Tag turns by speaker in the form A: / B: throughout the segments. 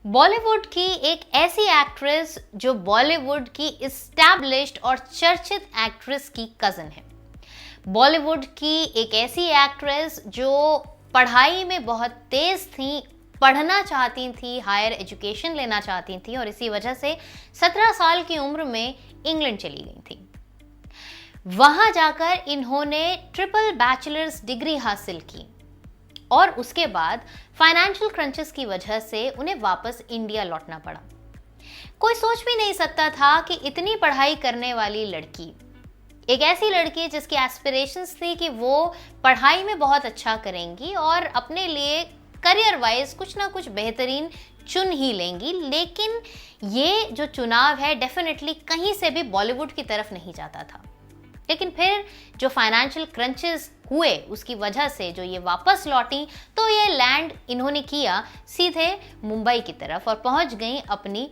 A: बॉलीवुड की एक ऐसी एक्ट्रेस जो बॉलीवुड की इस्टैब्लिश्ड और चर्चित एक्ट्रेस की कज़न है। बॉलीवुड की एक ऐसी एक्ट्रेस जो पढ़ाई में बहुत तेज थी, पढ़ना चाहती थी, हायर एजुकेशन लेना चाहती थी और इसी वजह से 17 साल की उम्र में इंग्लैंड चली गई थी। वहां जाकर इन्होंने ट्रिपल बैचलर्स डिग्री हासिल की और उसके बाद फाइनेंशियल क्रंचेस की वजह से उन्हें वापस इंडिया लौटना पड़ा। कोई सोच भी नहीं सकता था कि इतनी पढ़ाई करने वाली लड़की, एक ऐसी लड़की जिसकी एस्पिरेशंस थी कि वो पढ़ाई में बहुत अच्छा करेंगी और अपने लिए करियर वाइज कुछ ना कुछ बेहतरीन चुन ही लेंगी, लेकिन ये जो चुनाव है डेफिनेटली कहीं से भी बॉलीवुड की तरफ नहीं जाता था। लेकिन फिर जो फाइनेंशियल क्रंचेस हुए उसकी वजह से जो ये वापस लौटी तो ये लैंड इन्होंने किया सीधे मुंबई की तरफ और पहुंच गई अपनी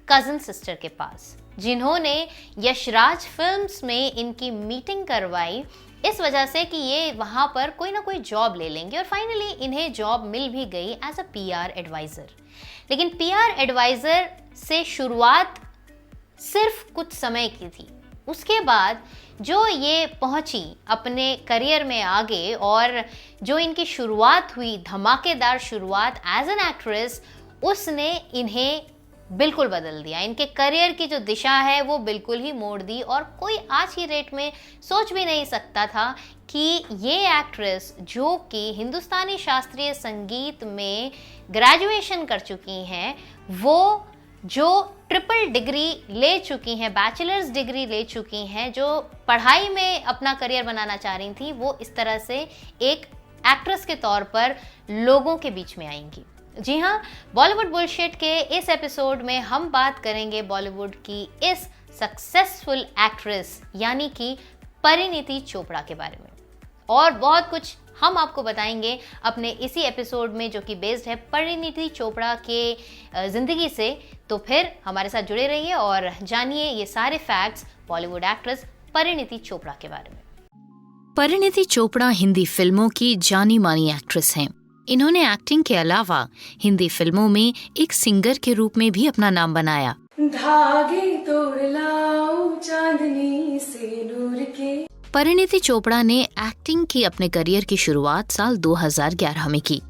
A: कज़न सिस्टर के पास, जिन्होंने यशराज फिल्म्स में इनकी मीटिंग करवाई इस वजह से कि ये वहाँ पर कोई ना कोई जॉब ले लेंगे और फाइनली इन्हें जॉब मिल भी गई एज अ पीआर एडवाइज़र। लेकिन पीआर एडवाइज़र से शुरुआत सिर्फ कुछ समय की थी। उसके बाद जो ये पहुंची अपने करियर में आगे और जो इनकी शुरुआत हुई, धमाकेदार शुरुआत एज एन एक्ट्रेस, उसने इन्हें बिल्कुल बदल दिया। इनके करियर की जो दिशा है वो बिल्कुल ही मोड़ दी और कोई आज की डेट में सोच भी नहीं सकता था कि ये एक्ट्रेस जो कि हिंदुस्तानी शास्त्रीय संगीत में ग्रेजुएशन कर चुकी हैं, वो जो ट्रिपल डिग्री ले चुकी हैं, बैचलर्स डिग्री ले चुकी हैं, जो पढ़ाई में अपना करियर बनाना चाह रही थी, वो इस तरह से एक एक्ट्रेस के तौर पर लोगों के बीच में आएंगी। जी हाँ, बॉलीवुड बुलशिट के इस एपिसोड में हम बात करेंगे बॉलीवुड की इस सक्सेसफुल एक्ट्रेस यानी कि परिणीति चोपड़ा के बारे में और बहुत कुछ हम आपको बताएंगे अपने इसी एपिसोड में जो कि बेस्ड है परिणीति चोपड़ा के जिंदगी से। तो फिर हमारे साथ जुड़े रहिए और जानिए ये सारे फैक्ट्स बॉलीवुड एक्ट्रेस परिणीति चोपड़ा के बारे में।
B: परिणीति चोपड़ा हिंदी फिल्मों की जानी मानी एक्ट्रेस हैं। इन्होंने एक्टिंग के अलावा हिंदी फिल्मों में एक सिंगर के रूप में भी अपना नाम बनाया।
C: धागे तोड़ लाऊं चांदनी से नूर के।
B: परिणीति चोपड़ा ने एक्टिंग की अपने करियर की शुरुआत साल 2011 में की।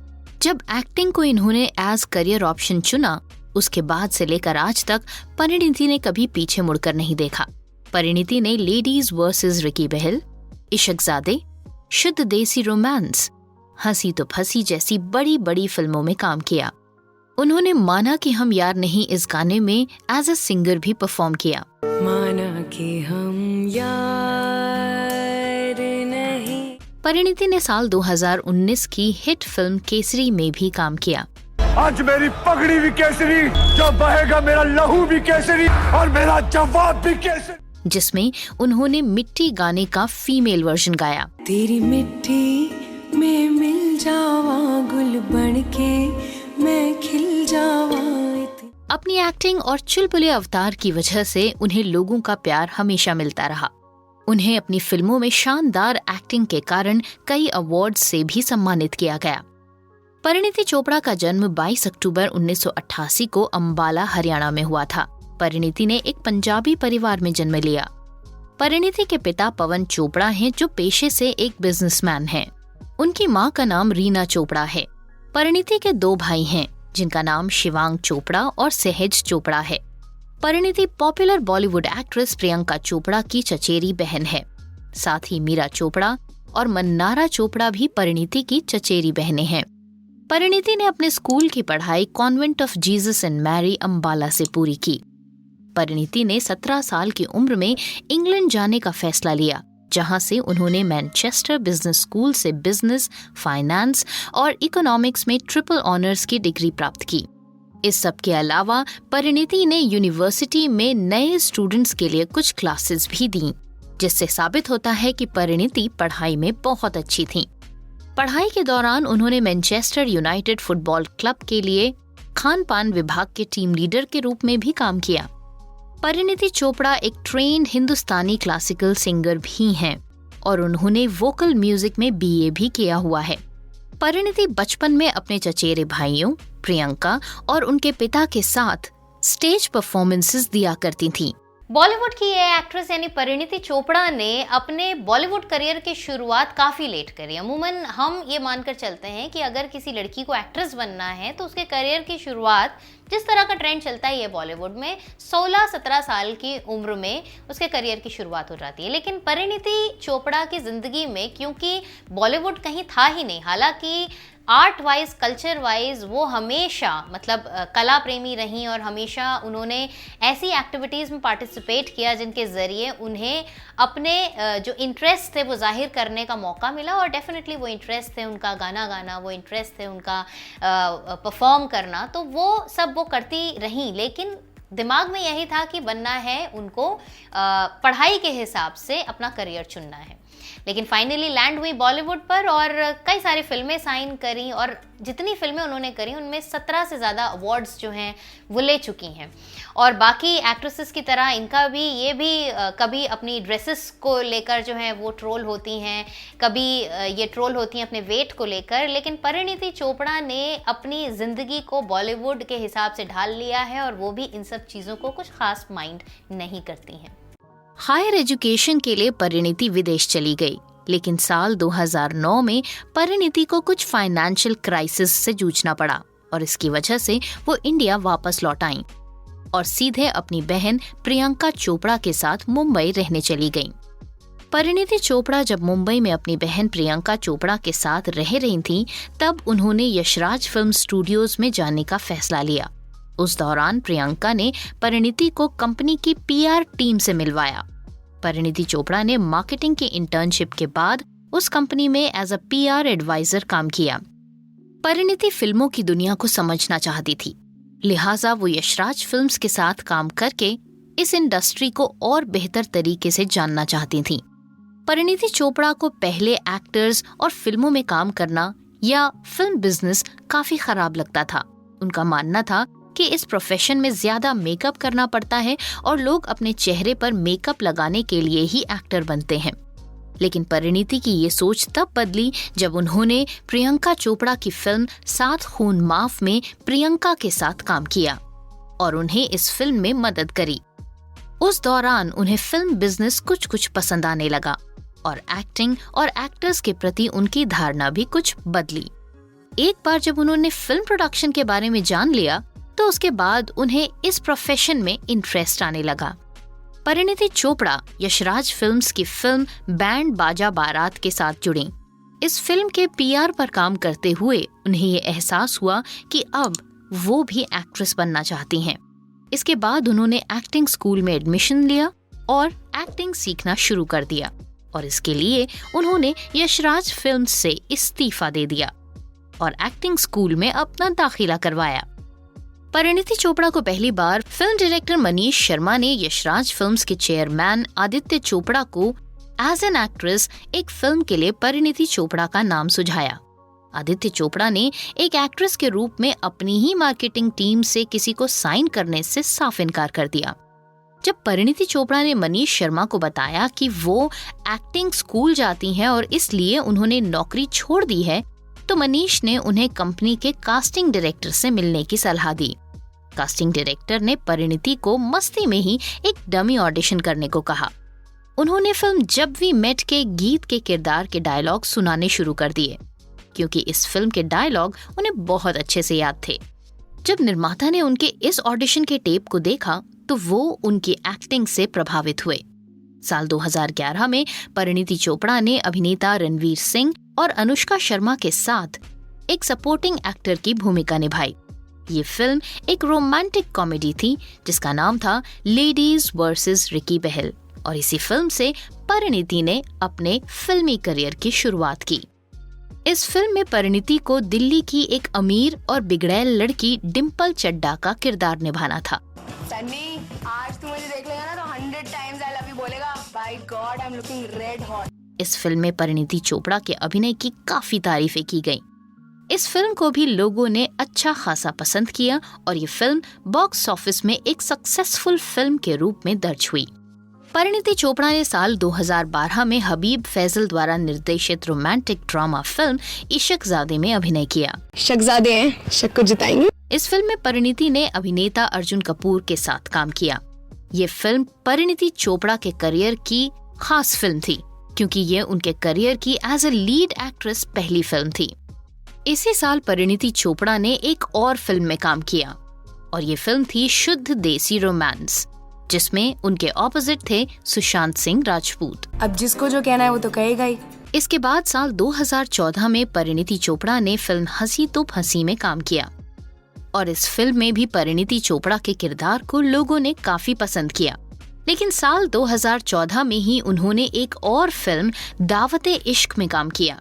B: जब एक्टिंग को इन्होंने एज करियर ऑप्शन चुना, उसके बाद से लेकर आज तक परिणीति ने कभी पीछे मुड़कर नहीं देखा। परिणीति ने लेडीज वर्सेस रिकी बहल, इश्कजादे, शुद्ध देसी रोमांस, हंसी तो फंसी जैसी बड़ी बड़ी फिल्मों में काम किया। उन्होंने माना कि हम यार नहीं इस गाने में एज अ सिंगर भी परफॉर्म किया।
C: माना कि हम यार नहीं।
B: परिणीति ने साल 2019 की हिट फिल्म केसरी में भी काम किया।
D: आज मेरी पगड़ी भी केसरी, जो बहेगा मेरा लहू भी केसरी और मेरा जवाब भी केसरी,
B: जिसमें उन्होंने मिट्टी गाने का फीमेल वर्जन गाया।
C: तेरी मिट्टी में मिल जावा गुल बनके मैं खिल जावा।
B: अपनी एक्टिंग और चुलबुले अवतार की वजह से उन्हें लोगों का प्यार हमेशा मिलता रहा। उन्हें अपनी फिल्मों में शानदार एक्टिंग के कारण कई अवार्ड से भी सम्मानित किया गया। परिणीति चोपड़ा का जन्म 22 अक्टूबर 1988 को अंबाला, हरियाणा में हुआ था। परिणीति ने एक पंजाबी परिवार में जन्म लिया। परिणीति के पिता पवन चोपड़ा हैं, जो पेशे से एक बिजनेसमैन हैं। उनकी मां का नाम रीना चोपड़ा है। परिणीति के 2 भाई हैं, जिनका नाम शिवांग चोपड़ा और सहज चोपड़ा है। परिणीति पॉपुलर बॉलीवुड एक्ट्रेस प्रियंका चोपड़ा की चचेरी बहन है। साथ ही मीरा चोपड़ा और मन्नारा चोपड़ा भी परिणीति की चचेरी बहनें हैं। परिणीति ने अपने स्कूल की पढ़ाई convent of Jesus and Mary Ambala से पूरी की। परिणीति ने 17 साल की उम्र में इंग्लैंड जाने का फैसला लिया, जहां से उन्होंने मैनचेस्टर बिजनेस स्कूल से बिजनेस, फाइनेंस और इकोनॉमिक्स में ट्रिपल ऑनर्स की डिग्री प्राप्त की। इस सब के अलावा परिणीति ने यूनिवर्सिटी में नए स्टूडेंट्स के लिए कुछ क्लासेस भी दी, जिससे साबित होता है कि परिणीति पढ़ाई में बहुत अच्छी थी। पढ़ाई के दौरान उन्होंने मैनचेस्टर यूनाइटेड फुटबॉल क्लब के लिए खान पान विभाग के टीम लीडर के रूप में भी काम किया। परिणीति चोपड़ा एक ट्रेन्ड हिंदुस्तानी क्लासिकल सिंगर भी हैं और उन्होंने वोकल म्यूजिक में बीए भी किया हुआ है। परिणीति बचपन में अपने चचेरे भाइयों प्रियंका और उनके पिता के साथ स्टेज परफॉर्मेंसेस दिया करती थीं।
A: बॉलीवुड की ये एक्ट्रेस यानी परिणीति चोपड़ा ने अपने बॉलीवुड करियर की शुरुआत काफ़ी लेट करी। अमूमन हम ये मानकर चलते हैं कि अगर किसी लड़की को एक्ट्रेस बनना है तो उसके करियर की शुरुआत, जिस तरह का ट्रेंड चलता है ये बॉलीवुड में, 16-17 साल की उम्र में उसके करियर की शुरुआत हो जाती है। लेकिन परिणीति चोपड़ा की ज़िंदगी में क्योंकि बॉलीवुड कहीं था ही नहीं, हालांकि आर्ट वाइज कल्चर वाइज वो हमेशा मतलब कला प्रेमी रहीं और हमेशा उन्होंने ऐसी एक्टिविटीज़ में पार्टिसिपेट किया जिनके ज़रिए उन्हें अपने जो इंटरेस्ट थे वो जाहिर करने का मौका मिला। और डेफिनेटली वो इंटरेस्ट थे उनका गाना गाना, वो इंटरेस्ट थे उनका परफॉर्म करना, तो वो सब वो करती रहीं। लेकिन दिमाग में यही था कि बनना है उनको पढ़ाई के हिसाब से अपना करियर चुनना है। लेकिन फाइनली लैंड हुई बॉलीवुड पर और कई सारी फिल्में साइन करी और जितनी फिल्में उन्होंने करी उनमें 17 से ज़्यादा अवार्ड्स जो हैं वो ले चुकी हैं। और बाकी एक्ट्रेसेस की तरह इनका भी कभी अपनी ड्रेसेस को लेकर जो है वो ट्रोल होती हैं, कभी ये ट्रोल होती हैं अपने वेट को लेकर। लेकिन परिणीति चोपड़ा ने अपनी ज़िंदगी को बॉलीवुड के हिसाब से ढाल लिया है और वो भी इन सब चीज़ों को कुछ खास माइंड नहीं करती हैं।
B: हायर एजुकेशन के लिए परिणीति विदेश चली गई, लेकिन साल 2009 में परिणीति को कुछ फाइनेंशियल क्राइसिस से जूझना पड़ा और इसकी वजह से वो इंडिया वापस लौट आईं और सीधे अपनी बहन प्रियंका चोपड़ा के साथ मुंबई रहने चली गईं। परिणीति चोपड़ा जब मुंबई में अपनी बहन प्रियंका चोपड़ा के साथ रह रही थीं, तब उन्होंने यशराज फिल्म स्टूडियोज में जाने का फैसला लिया। उस दौरान प्रियंका ने परिणीति को कंपनी की पीआर टीम से मिलवाया। परिणीति चोपड़ा ने मार्केटिंग की इंटर्नशिप के बाद उस कंपनी में एज अ पीआर एडवाइजर काम किया। परिणीति फिल्मों की दुनिया को समझना चाहती थी, लिहाजा वो यशराज फिल्म्स के साथ काम करके इस इंडस्ट्री को और बेहतर तरीके से जानना चाहती थी। परिणीति चोपड़ा को पहले एक्टर्स और फिल्मों में काम करना या फिल्म बिजनेस काफी खराब लगता था। उनका मानना था कि इस प्रोफेशन में ज्यादा मेकअप करना पड़ता है और लोग अपने चेहरे पर मेकअप लगाने के लिए ही एक्टर बनते हैं। लेकिन परिणीति की ये सोच तब बदली जब उन्होंने प्रियंका चोपड़ा की फिल्म 7 खून माफ में प्रियंका के साथ काम किया और उन्हें इस फिल्म में मदद करी। उस दौरान उन्हें फिल्म बिजनेस कुछ पसंद आने लगा और एक्टिंग और एक्टर्स के प्रति उनकी धारणा भी कुछ बदली। एक बार जब उन्होंने फिल्म प्रोडक्शन के बारे में जान लिया तो उसके बाद उन्हें इस प्रोफेशन में इंटरेस्ट आने लगा। परिणीति चोपड़ा यशराज फिल्म्स की फिल्म बैंड बाजा बारात के साथ जुड़ी। इस फिल्म के पीआर पर काम करते हुए उन्हें ये एहसास हुआ कि अब वो भी एक्ट्रेस बनना चाहती हैं। इसके बाद उन्होंने एक्टिंग स्कूल में एडमिशन लिया और एक्टिंग सीखना शुरू कर दिया और इसके लिए उन्होंने यशराज फिल्म्स से इस्तीफा दे दिया और एक्टिंग स्कूल में अपना दाखिला करवाया। परिणीति चोपड़ा को पहली बार फिल्म डायरेक्टर मनीष शर्मा ने यशराज फिल्म्स के चेयरमैन आदित्य चोपड़ा को एज एन एक्ट्रेस एक फिल्म के लिए परिणीति चोपड़ा का नाम सुझाया। आदित्य चोपड़ा ने एक एक्ट्रेस के रूप में अपनी ही मार्केटिंग टीम से किसी को साइन करने से साफ इनकार कर दिया। जब परिणीति चोपड़ा ने मनीष शर्मा को बताया कि वो एक्टिंग स्कूल जाती हैं और इसलिए उन्होंने नौकरी छोड़ दी है, तो मनीष ने उन्हें कंपनी के कास्टिंग डायरेक्टर से मिलने की सलाह दी। कास्टिंग डायरेक्टर ने परिणीति को मस्ती में ही एक डमी ऑडिशन करने को कहा। उन्होंने फिल्म जब वी मेट के गीत के किरदार के डायलॉग सुनाने शुरू कर दिए, क्योंकि इस फिल्म के डायलॉग उन्हें बहुत अच्छे से याद थे। जब निर्माता ने उनके इस ऑडिशन के टेप को देखा तो वो उनकी एक्टिंग से प्रभावित हुए। साल 2011 में परिणीति चोपड़ा ने अभिनेता रणवीर सिंह और अनुष्का शर्मा के साथ एक सपोर्टिंग एक्टर की भूमिका निभाई। ये फिल्म एक रोमांटिक कॉमेडी थी जिसका नाम था लेडीज वर्सेस रिकी बहल और इसी फिल्म से परिणीति ने अपने फिल्मी करियर की शुरुआत की। इस फिल्म में परिणीति को दिल्ली की एक अमीर और बिगड़ैल लड़की डिम्पल चड्ढा का किरदार निभाना था।
E: सन्नी, आज तू मुझे देख लेगा ना तो 100 टाइम्स आई लव यू बोलेगा। By God, I am looking red hot.
B: इस फिल्म में परिणीति चोपड़ा के अभिनय की काफी तारीफें की गईं। इस फिल्म को भी लोगों ने अच्छा खासा पसंद किया और ये फिल्म बॉक्स ऑफिस में एक सक्सेसफुल फिल्म के रूप में दर्ज हुई। परिणीति चोपड़ा ने साल 2012 में हबीब फैजल द्वारा निर्देशित रोमांटिक ड्रामा फिल्म इश्कजादे में अभिनय किया।
E: शहजादे हैं, शक को जिताएंगे।
B: इस फिल्म में परिणीति ने अभिनेता अर्जुन कपूर के साथ काम किया। ये फिल्म परिणीति चोपड़ा के करियर की खास फिल्म थी, क्योंकि ये उनके करियर की एज ए लीड एक्ट्रेस पहली फिल्म थी। इसी साल परिणीति चोपड़ा ने एक और फिल्म में काम किया, और ये फिल्म थी शुद्ध देसी रोमांस, जिसमें उनके ऑपोजिट थे सुशांत सिंह राजपूत।
E: अब जिसको जो कहना है वो तो कहेगा ही।
B: इसके बाद साल 2014 में परिणीति चोपड़ा ने फिल्म हंसी तो फंसी में काम किया, और इस फिल्म में भी परिणीति चोपड़ा के किरदार को लोगों ने काफी पसंद किया। लेकिन साल 2014 में ही उन्होंने एक और फिल्म दावते इश्क में काम किया,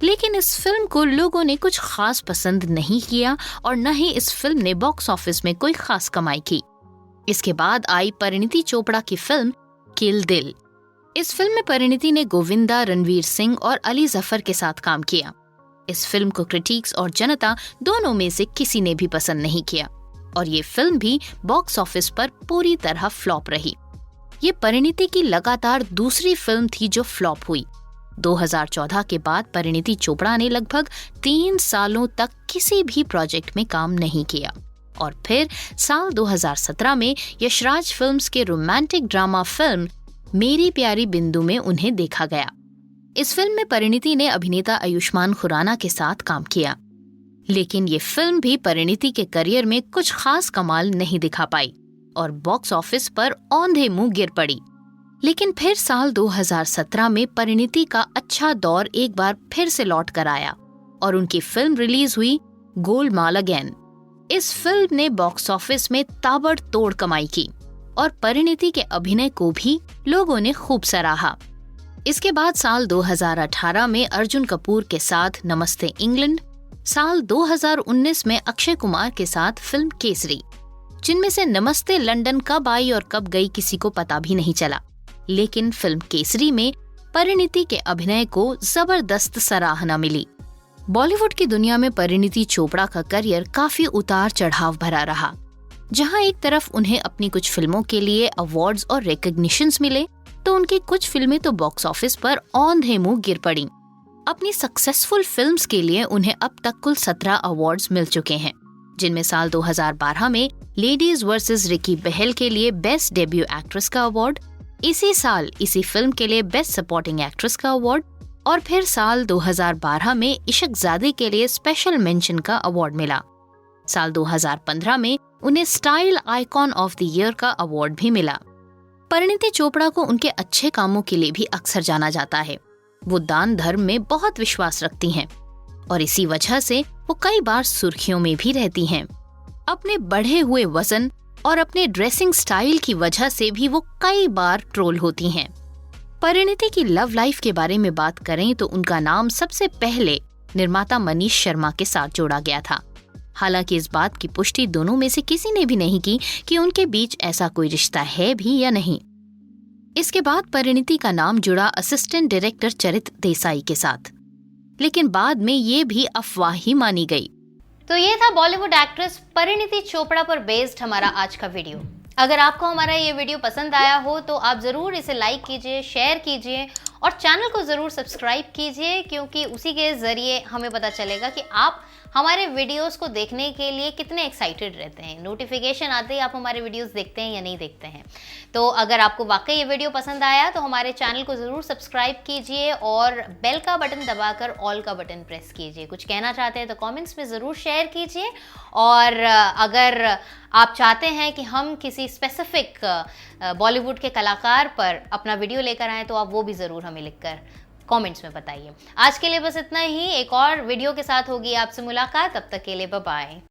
B: लेकिन इस फिल्म को लोगों ने कुछ खास पसंद नहीं किया, और न ही इस फिल्म ने बॉक्स ऑफिस में कोई खास कमाई की। इसके बाद आई परिणीति चोपड़ा की फिल्म किल दिल। इस फिल्म में परिणीति ने गोविंदा, रणवीर सिंह और अली जफर के साथ काम किया। इस फिल्म को क्रिटिक्स और जनता दोनों में से किसी ने भी पसंद नहीं किया, और ये फिल्म भी बॉक्स ऑफिस पर पूरी तरह फ्लॉप रही। ये परिणीति की लगातार दूसरी फिल्म थी जो फ्लॉप हुई। 2014 के बाद परिणीति चोपड़ा ने लगभग 3 सालों तक किसी भी प्रोजेक्ट में काम नहीं किया, और फिर साल 2017 में यशराज फिल्म्स के रोमांटिक ड्रामा फिल्म मेरी प्यारी बिंदु में उन्हें देखा गया। इस फिल्म में परिणीति ने अभिनेता आयुष्मान खुराना के साथ काम किया, लेकिन ये फिल्म भी परिणीति के करियर में कुछ खास कमाल नहीं दिखा पाई और बॉक्स ऑफिस पर औंधे मुंह गिर पड़ी। लेकिन फिर साल 2017 में परिणीति का अच्छा दौर एक बार फिर से लौट कर आया और उनकी फिल्म रिलीज हुई गोलमाल अगेन। इस फिल्म ने बॉक्स ऑफिस में ताबड़तोड़ कमाई की और परिणीति के अभिनय को भी लोगों ने खूब सराहा। इसके बाद साल 2018 में अर्जुन कपूर के साथ नमस्ते इंग्लैंड, साल 2019 में अक्षय कुमार के साथ फिल्म केसरी, जिनमें से नमस्ते लंदन कब आई और कब गई किसी को पता भी नहीं चला, लेकिन फिल्म केसरी में परिणीति के अभिनय को जबरदस्त सराहना मिली। बॉलीवुड की दुनिया में परिणीति चोपड़ा का करियर काफी उतार चढ़ाव भरा रहा। जहां एक तरफ उन्हें अपनी कुछ फिल्मों के लिए अवार्ड्स और रिकॉग्निशंस मिले, तो उनकी कुछ फिल्में तो बॉक्स ऑफिस पर औंधे मुंह गिर पड़ी। अपनी सक्सेसफुल फिल्म्स के लिए उन्हें अब तक कुल 17 अवार्ड्स मिल चुके हैं, जिनमें साल 2012 में लेडीज वर्सेस रिकी बहल के लिए बेस्ट डेब्यू एक्ट्रेस का अवार्ड, इसी साल इसी फिल्म के लिए बेस्ट सपोर्टिंग एक्ट्रेस का अवार्ड, और फिर साल 2012 में इश्कजादे के लिए स्पेशल मेंशन का अवार्ड मिला। साल 2015 में उन्हें style icon of the year का अवार्ड भी मिला। परिणीति चोपड़ा को उनके अच्छे कामों के लिए भी अक्सर जाना जाता है। वो दान धर्म में बहुत विश्वास रखती हैं और इसी वजह से वो कई बार सुर्खियों में भी रहती हैं। अपने बढ़े हुए वजन और अपने ड्रेसिंग स्टाइल की वजह से भी वो कई बार ट्रोल होती हैं। परिणीति की लव लाइफ के बारे में बात करें तो उनका नाम सबसे पहले निर्माता मनीष शर्मा के साथ जोड़ा गया था। हालांकि इस बात की पुष्टि दोनों में से किसी ने भी नहीं की कि उनके बीच ऐसा कोई रिश्ता है भी या नहीं। इसके बाद परिणीति का नाम जुड़ा असिस्टेंट डायरेक्टर चरित देसाई के साथ, लेकिन बाद में ये भी अफवाह ही मानी गई।
A: तो ये था बॉलीवुड एक्ट्रेस परिणीति चोपड़ा पर बेस्ड हमारा आज का वीडियो। अगर आपको हमारा ये वीडियो पसंद आया हो तो आप ज़रूर इसे लाइक कीजिए, शेयर कीजिए और चैनल को ज़रूर सब्सक्राइब कीजिए, क्योंकि उसी के ज़रिए हमें पता चलेगा कि आप हमारे वीडियोस को देखने के लिए कितने एक्साइटेड रहते हैं। नोटिफिकेशन आते ही आप हमारे वीडियोस देखते हैं या नहीं देखते हैं। तो अगर आपको वाकई ये वीडियो पसंद आया तो हमारे चैनल को ज़रूर सब्सक्राइब कीजिए और बेल का बटन दबाकर ऑल का बटन प्रेस कीजिए। कुछ कहना चाहते हैं तो कमेंट्स में ज़रूर शेयर कीजिए, और अगर आप चाहते हैं कि हम किसी स्पेसिफिक बॉलीवुड के कलाकार पर अपना वीडियो लेकर आएँ तो आप वो भी ज़रूर हमें लिखकर कमेंट्स में बताइए। आज के लिए बस इतना ही। एक और वीडियो के साथ होगी आपसे मुलाकात, तब तक के लिए बाय बाय।